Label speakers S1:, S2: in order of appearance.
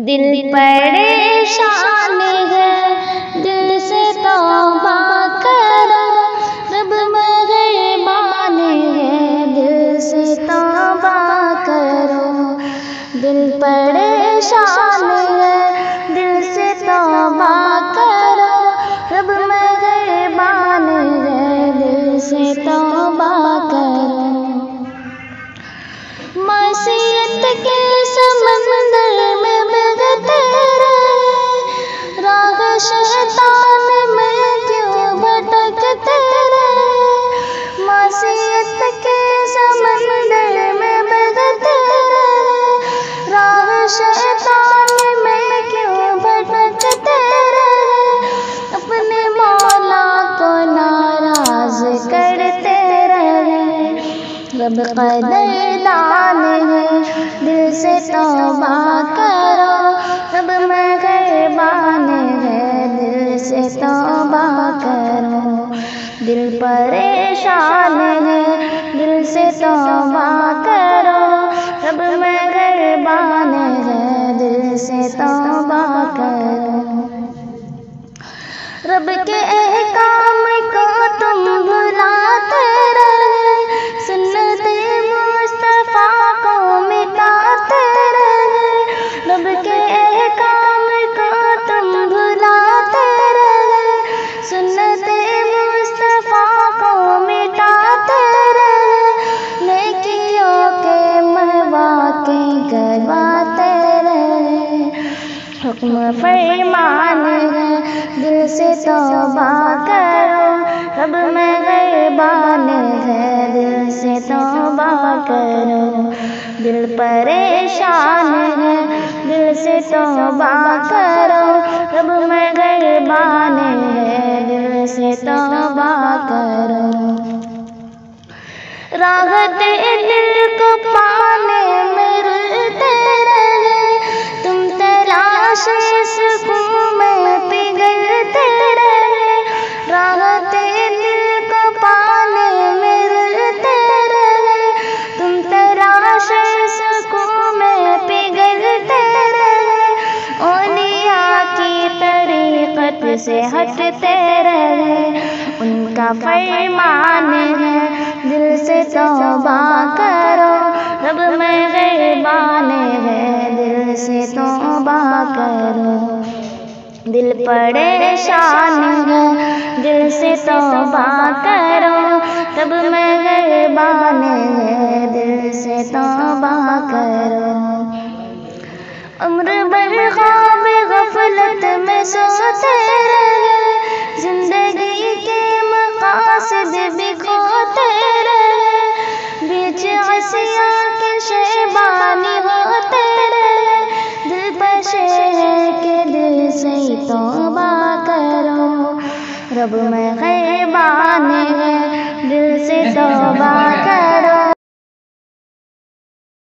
S1: दिल परेशान है, दिल से तौबा करो, रब मेहरबान है, दिल से तौबा करो। दिल परेशान है, दिल से तौबा करो, रब मेहरबान है, दिल से तौबा करो। मासियत के समंदर में बहते रहे, राह शैतान में क्यों भटकते रहे। मासियत के समंदर में बहते रहे, राह शैतान में क्यों भटकते रहे। अपने मौला को नाराज करते रहे, रब कदरदान है, दिल से तौबा करो, रब मेहरबान है, दिल से तौबा करो। दिल परेशान है, दिल से तौबा करो, रब मेहरबान है, दिल से तौबा करो। रब के अहकाम को तुम भुलाते रहे, सुन्नते मुस्तफा को मिटाते रहे। रब के अहकाम को तुम भुलाते रहे, सुन्नते मुस्तफा को मिटाते रहे। नेकियों के मवाक़े गवाते रहे, हुक्म फरमान है, दिल से तौबा करो, रब मेहरबान है, दिल से तौबा करो। दिल परेशान है, दिल से तौबा करो, रब मेहरबान है, दिल से तौबा करो। राहत दिल को पाने में रुलते रहे, तुम तलाश सुकून में पिघलते रहे। राहत दिल को पाने में रुलते रहे, तुम तलाश सुकून में पिघलते रहे। औलिया की तरीक़त से हटते रहे, उनका फरमान है, दिल से तौबा करो, रब मेहरबान है, दिल से तौबा करो। दिल परेशान है, दिल से तौबा करो, रब मेहरबान है, दिल से तौबा करो। उम्र भर ख्वाब गफलत में सोते रहे, जिंदगी के मकासद भी खोते रहे। बीच असिया के शैबानी होते रहे, दिल बशे है कि दिल से तौबा करो, रब मेहरबान है, दिल से तौबा करो,